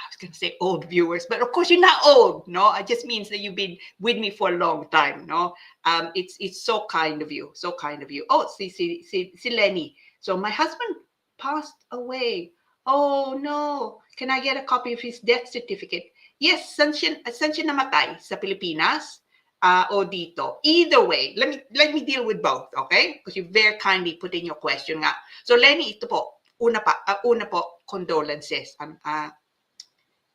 was going to say old viewers, but of course you're not old, no? It just means that you've been with me for a long time, no? It's so kind of you, so kind of you. Oh, see Lenny. So my husband passed away. Oh no, can I get a copy of his death certificate? Yes, saan siya namatay? Sa Pilipinas? O dito? Either way, let me deal with both, okay? Because you very kindly put in your question nga. So Lenny, ito po, una po, condolences.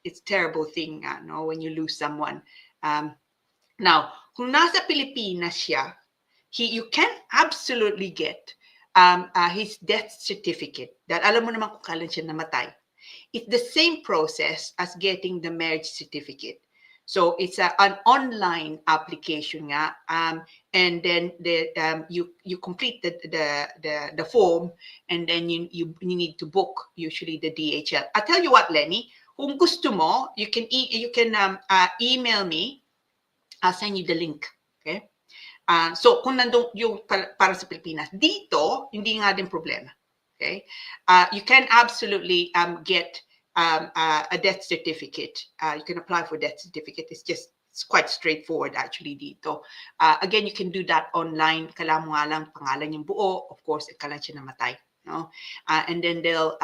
It's a terrible thing, no, when you lose someone. Now, kung nasa Pilipinas siya, you can absolutely get his death certificate. Dahil alam mo naman kung kailan siya namatay. It's the same process as getting the marriage certificate. So it's an online application nga, and then you complete the form, and then you need to book usually the DHL. I'll tell you what, Lenny, kung gusto mo, you can email me. I'll send you the link. Okay. So kung nandun yung para sa Pilipinas, dito hindi nga din problema. Okay. You can absolutely get a death certificate. You can apply for death certificate. It's quite straightforward actually dito. Again, you can do that online. Kailangan mo nga lang pangalan yung buo. Of course, kailan siya namatay. No? And then they'll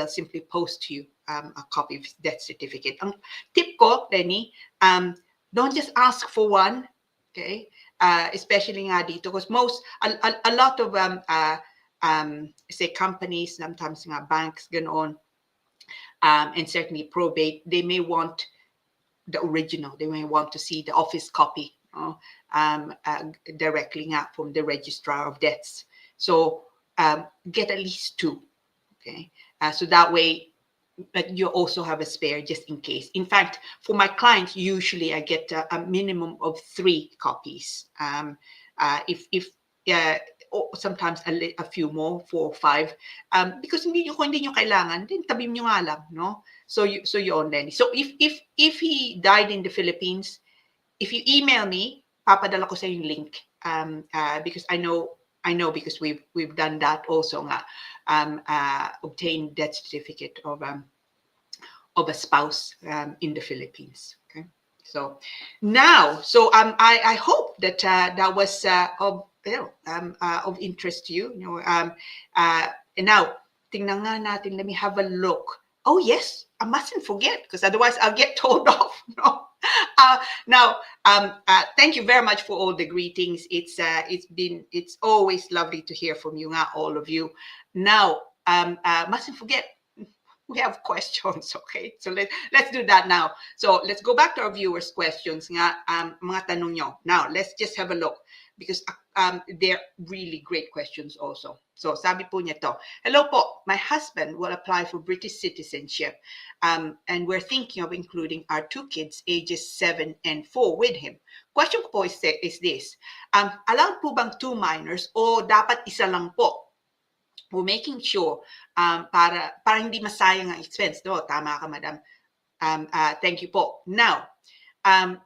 simply post to you a copy of his death certificate. Ang tip ko, Lenny, don't just ask for one. Okay. Especially nga dito because a lot of say companies, sometimes nga banks, ganoon, and certainly probate, they may want the original. They may want to see the office copy directly nga from the registrar of deaths. So get at least 2. Okay, so that way, but you also have a spare just in case. In fact, for my clients, usually I get a minimum of 3 copies. Or sometimes a few more, 4 or 5, because hindi nyo kailangan, then tabi nyo nga lang, no? So yun, Lenny. So if he died in the Philippines, if you email me, papadala ko sa yung link, because I know because we've done that also nga, obtain death certificate of a spouse in the Philippines. Okay, so now, I hope that that was of interest to you. And now, tingnan nga natin. Let me have a look. Oh yes, I mustn't forget because otherwise I'll get told off. No. Now, thank you very much for all the greetings. It's always lovely to hear from you, all of you. Now, mustn't forget, we have questions. Okay, so let's do that now. So let's go back to our viewers' questions. Mga tanong nyo. Now, let's just have a look. because they're really great questions also. So sabi po niya to, hello po, my husband will apply for British citizenship, and we're thinking of including our 2 kids ages 7 and 4 with him. Question ko po is this, allowed po bang 2 minors o dapat isa lang po? We're making sure para hindi masayang ang expense. No, tama ka, madam. Thank you po. Now, ang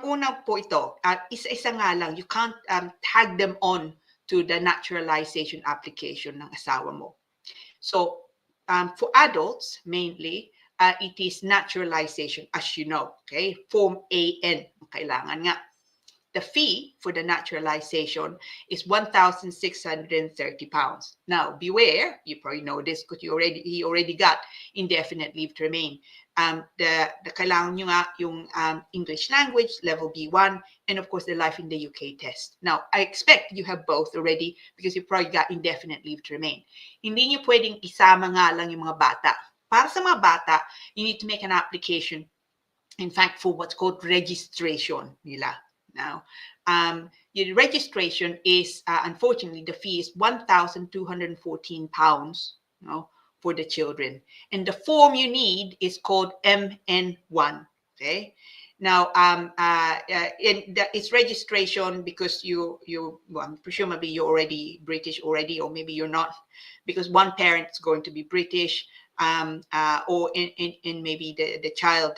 unang po ito, isa-isa nga lang, you can't tag them on to the naturalization application ng asawa mo. So, for adults, mainly, it is naturalization, as you know, okay? Form AN, kailangan nga. The fee for the naturalization is £1,630. Now, beware, you probably know this because he already got indefinite leave to remain. The kailangan nyo nga yung English language, level B1, and of course the life in the UK test. Now, I expect you have both already because you probably got indefinite leave to remain. Hindi nyo pwedeng isama nga lang yung mga bata. Para sa mga bata, you need to make an application, in fact, for what's called registration nila. Now, your registration is, unfortunately, the fee is £1,214, for the children. And the form you need is called MN1, okay? Now, it's registration because well, presumably you're already British already, or maybe you're not, because one parent is going to be British, or in maybe the child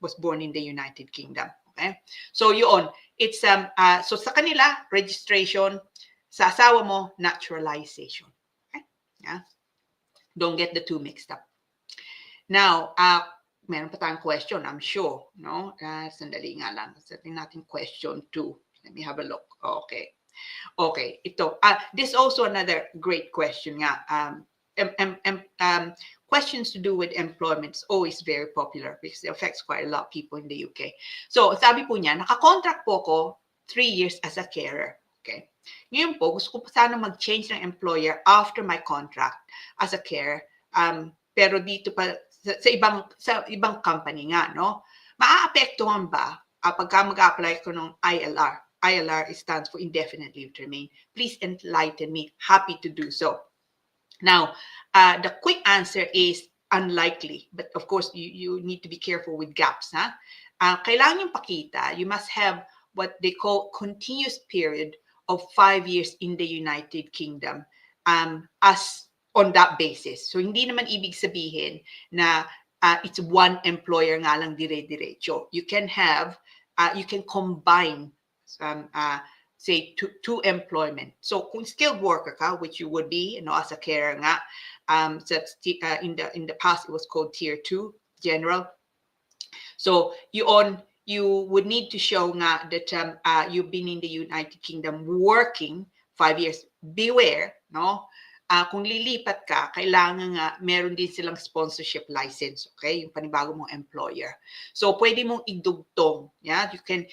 was born in the United Kingdom. Okay? So yun, it's so sa kanila registration, sa asawa mo naturalization. Okay? Yeah. Don't get the two mixed up. Now, meron pa tayong question, I'm sure, no? Sandali nga lang. Setting natin question 2. Let me have a look. Okay. Okay, ito. This is also another great question nga. Questions to do with employment is always very popular because it affects quite a lot of people in the UK. So, sabi po niya, nakakontract po ko 3 years as a carer. Okay. Ngayon po, gusto ko po sana mag-change ng employer after my contract as a carer. Pero dito pa, sa ibang company nga, no? Maaapektuhan ba pagka mag-apply ko ng ILR? ILR stands for indefinite leave to remain. Please enlighten me. Happy to do so. Now, the quick answer is unlikely, but of course, you need to be careful with gaps. Huh? Kailangan yung pakita, you must have what they call continuous period of 5 years in the United Kingdom as on that basis. So, hindi naman ibig sabihin na it's one employer nga lang dire-diretso. You can have, you can combine say two employment. So kung skilled worker ka, which you would be, as a carer nga, that's in the past it was called tier 2 general. So you would need to show nga that you've been in the United Kingdom working 5 years. Beware, no? Kung lilipat ka, kailangan nga meron din silang sponsorship license, okay? Yung panibago mong employer. So pwede mong idugtong, yeah? You can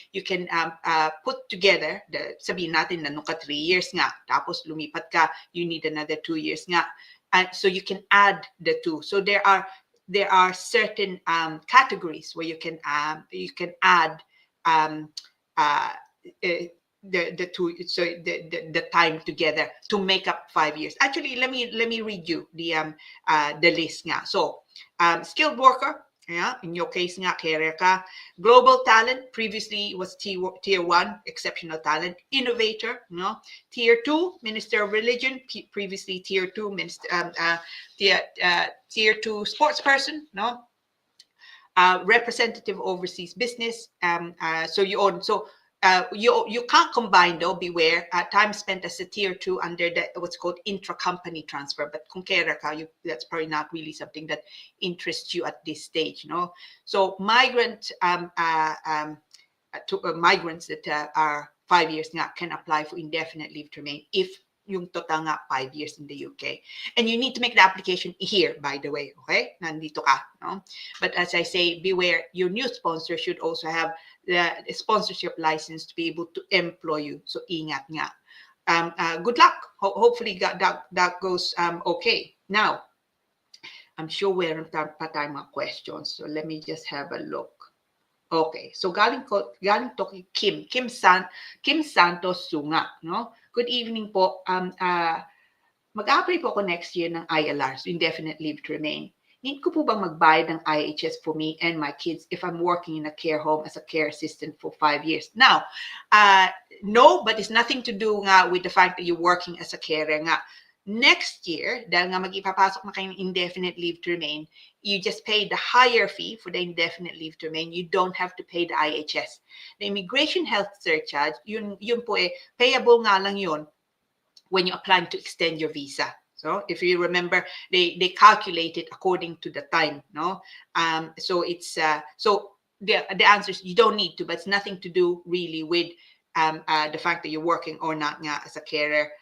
put together, sabihin natin na nung ka 3 years nga, tapos lumipat ka, you need another 2 years nga. So you can add the two. So there are certain categories where you can add the two, so the time together to make up 5 years. Actually, let me read you the list nga. So skilled worker, yeah, in your case nga, career ka. Global talent, previously was tier 1, exceptional talent. Innovator, no? Tier 2, minister of religion, previously tier 2, tier 2 sports person, no? Representative overseas business. So you can't combine though, beware, time spent as a tier 2 under what's called intra-company transfer, but kung carer ka, that's probably not really something that interests you at this stage, no? So migrants that are 5 years nga can apply for indefinite leave to remain if yung total nga 5 years in the UK. And you need to make the application here, by the way, okay? Nandito ka, no? But as I say, beware, your new sponsor should also have the sponsorship license to be able to employ you. So ingat nga. Good luck. Hopefully that goes okay. Now, I'm sure we're pa tayong mga questions. So let me just have a look. Okay, so galing to kay Kim Santos Sunga, no? Good evening po. Mag-apply po ako next year ng ILR, so indefinite leave to remain. Need ko po bang magbayad ng IHS for me and my kids if I'm working in a care home as a care assistant for 5 years? Now, no, but it's nothing to do nga with the fact that you're working as a carer nga. Next year, dahil nga mag-ipapasok na kayo ng indefinite leave to remain, you just pay the higher fee for the indefinite leave to remain. You don't have to pay the IHS. The immigration health surcharge, yun po payable nga lang yun when you're applying to extend your visa. So if you remember, they calculate it according to the time, no? So it's so the answer is you don't need to, but it's nothing to do really with the fact that you're working or not nga as a carer.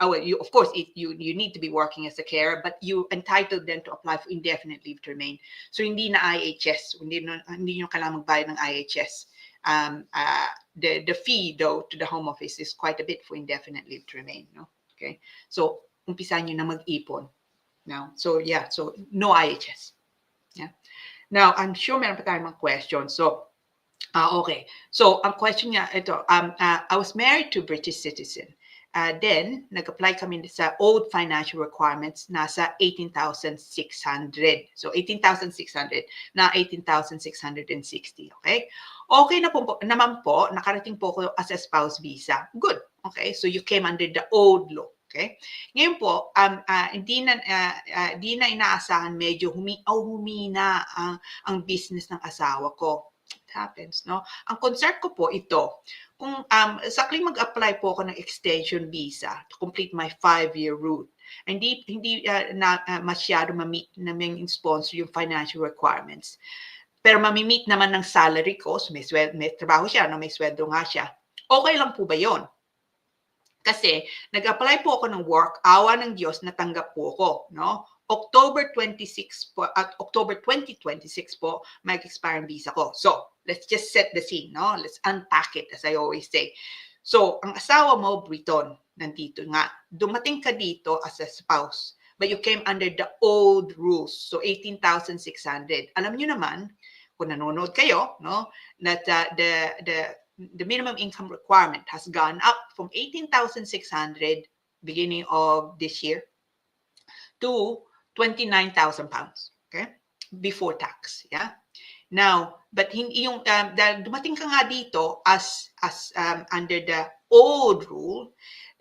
You of course you need to be working as a carer, but you entitled then to apply for indefinite leave to remain. So hindi na IHS, hindi nyo kailangan magbayad ng IHS. The fee though to the home office is quite a bit for indefinite leave to remain, no? Okay, so umpisa nyo na mag-ipon now. So yeah, so no IHS. Yeah. Now I'm sure meron pa tayong mga questions. So okay, so ang question niya ito, I was married to a British citizen. Then, nag-apply kami sa old financial requirements, nasa 18,600. So, 18,600 na 18,660. Okay? Okay na po, naman po, nakarating po ako as a spouse visa. Good. Okay? So, you came under the old law. Okay? Ngayon po, hindi na inaasahan, medyo humina ang business ng asawa ko. It happens, no? Ang concern ko po ito, kung sakling mag-apply po ako ng extension visa to complete my 5-year route, hindi masyado ma-meet namin yung sponsor yung financial requirements. Pero ma-meet naman ng salary ko, so may trabaho siya, no? May sweldo nga siya. Okay lang po ba yon? Kasi nag-apply po ako ng work, awa ng Diyos, natanggap po ako, no? October 26 po, at October 2026 po, mag-expire ang visa ko. So, let's just set the scene, no? Let's unpack it, as I always say. So, ang asawa mo, Briton, nandito nga. Dumating ka dito as a spouse, but you came under the old rules. So, 18,600. Alam nyo naman, kung nanonood kayo, no, that the minimum income requirement has gone up from 18,600 beginning of this year to 29,000 pounds, okay, before tax, yeah. Now, but yung dumating ka nga dito as under the old rule,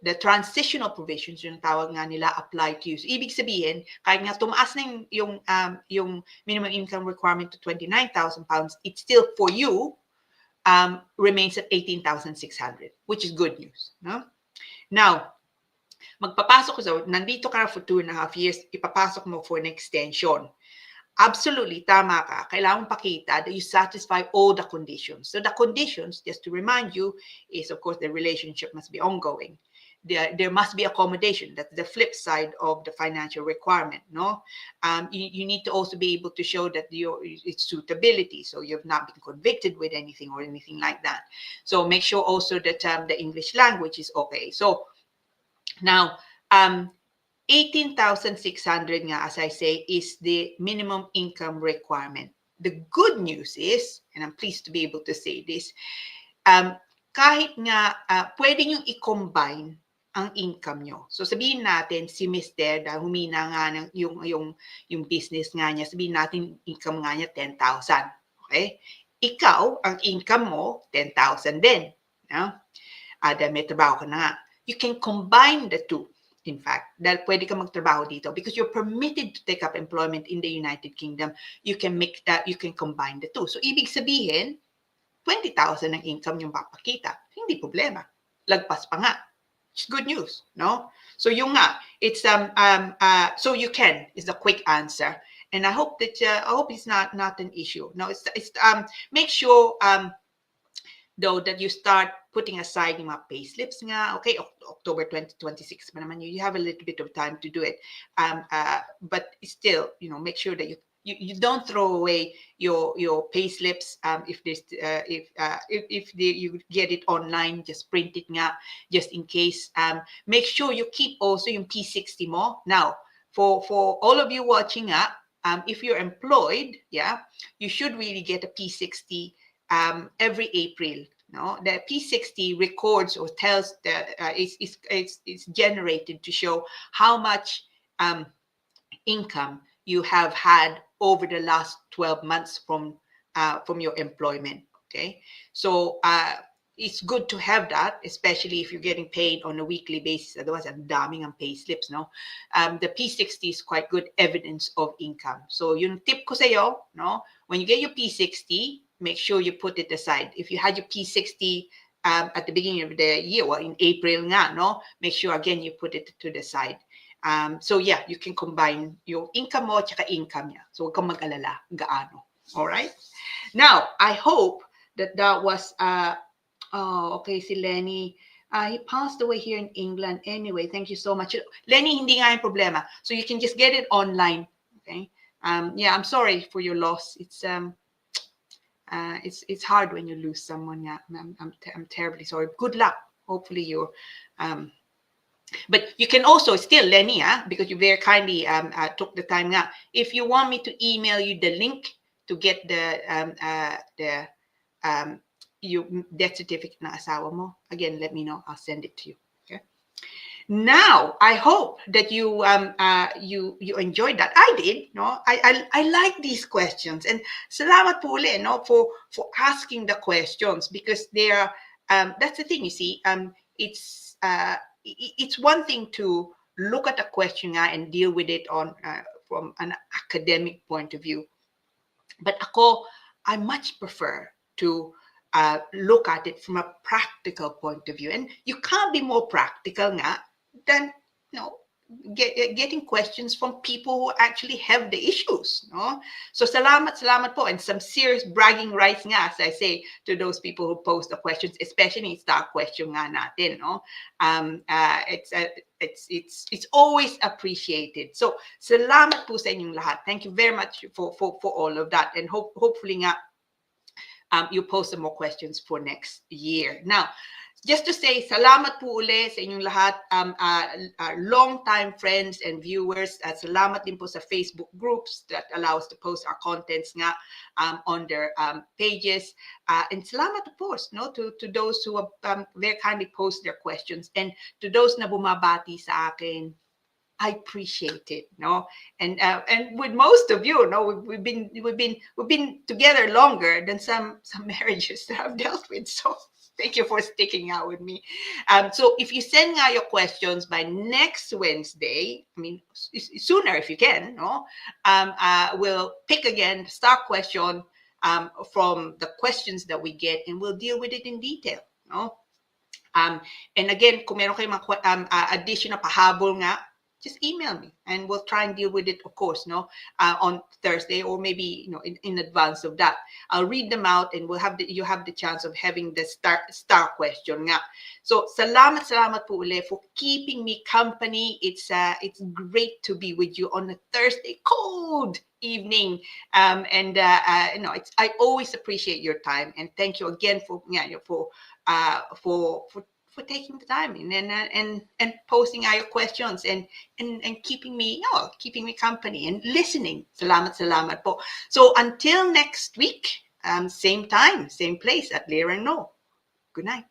the transitional provisions yung tawag nga nila apply to you. So, ibig sabihin, kahit nga tumaas na yung minimum income requirement to 29,000 pounds, it's still for you remains at 18,600, which is good news, no? Now, magpapasok ko sa, nandito ka na for 2.5 years, ipapasok mo for an extension. Absolutely, tama ka. Kailangan pakita that you satisfy all the conditions. So the conditions, just to remind you, is of course the relationship must be ongoing. There must be accommodation. That's the flip side of the financial requirement, no? You need to also be able to show that it's suitability. So you've not been convicted with anything or anything like that. So make sure also that the English language is okay. So now, 18,600 nga, as I say, is the minimum income requirement. The good news is, and I'm pleased to be able to say this, kahit nga pwede nyo i-combine ang income nyo. So sabihin natin si Mr. dahil humina nga ng yung business nga niya, sabihin natin income nga niya 10,000. Okay? Ikaw, ang income mo 10,000 din. No? Dahil may trabaho ka na nga. You can combine the two. In fact, dahil pwede ka magtrabaho dito because you're permitted to take up employment in the United Kingdom, you can make that, you can combine the two. So ibig sabihin, 20,000 ang income yung papakita. Hindi problema. Lagpas pa nga. It's good news, no? So yung nga, it's so you can is the quick answer. And I hope that it's not an issue. No, it's make sure though that you start putting aside yung mga payslips nga, okay, October 2026 pa naman you have a little bit of time to do it. But still, make sure that you don't throw away your payslips. If you get it online, just print it nga, just in case. Make sure you keep also yung P60 mo. Now, for all of you watching nga, if you're employed, yeah, you should really get a P60 every April. No, the P60 records or tells that it's generated to show how much income you have had over the last 12 months from your employment. Okay, so it's good to have that, especially if you're getting paid on a weekly basis. Otherwise, ang daming ang pay slips, no? The P60 is quite good evidence of income. So yung tip ko sa'yo, no? When you get your P60, make sure you put it aside. If you had your P60 at the beginning of the year, well, in April nga, no? Make sure, again, you put it to the side. So yeah, you can combine yung income mo at income niya. So huwag kang mag-alala gaano. All right? Now, I hope that was, okay, si Lenny. He passed away here in England anyway. Thank you so much. Lenny, hindi nga yung problema. So you can just get it online. Okay? Yeah, I'm sorry for your loss. It's hard when you lose someone. Yeah, I'm terribly sorry. Good luck. Hopefully you're but you can also still, Lenny, because you very kindly took the time now. If you want me to email you the link to get the death certificate na asawa mo, again, let me know. I'll send it to you. Okay. Now, I hope that you you enjoyed that. I did. No, I like these questions, and salamat po ulit, no, for asking the questions, because they are that's the thing. You see, it's one thing to look at a question and deal with it on from an academic point of view, but I much prefer to look at it from a practical point of view, and you can't be more practical nga than getting questions from people who actually have the issues. No, so salamat po, and some serious bragging rights nga, as I say, to those people who post the questions, especially in star question nga natin. No, it's always appreciated. So salamat po sa inyong lahat. Thank you very much for all of that, and hopefully nga you post some more questions for next year. Now, just to say, salamat po uli sa inyong lahat, long-time friends and viewers. Salamat din po sa Facebook groups that allow us to post our contents nga on their pages. And salamat, of course, no, to those who have very kindly post their questions, and to those na bumabati sa akin. I appreciate it, no, and with most of you, no, we've been together longer than some marriages that I've dealt with. So thank you for sticking out with me. So if you send out your questions by next Wednesday, I mean sooner if you can, no, we'll pick again the star question from the questions that we get, and we'll deal with it in detail, no. And again, kung meron kayong mga additional pahabol nga, just email me, and we'll try and deal with it, of course, no, on Thursday, or maybe in advance of that. I'll read them out, and you have the chance of having the star question nga. So salamat po ulit for keeping me company. It's great to be with you on a Thursday cold evening, and I always appreciate your time, and thank you again for taking the time and posting out your questions and keeping me company and listening. Salamat po. So until next week, same time, same place at LIRA in Law. Good night.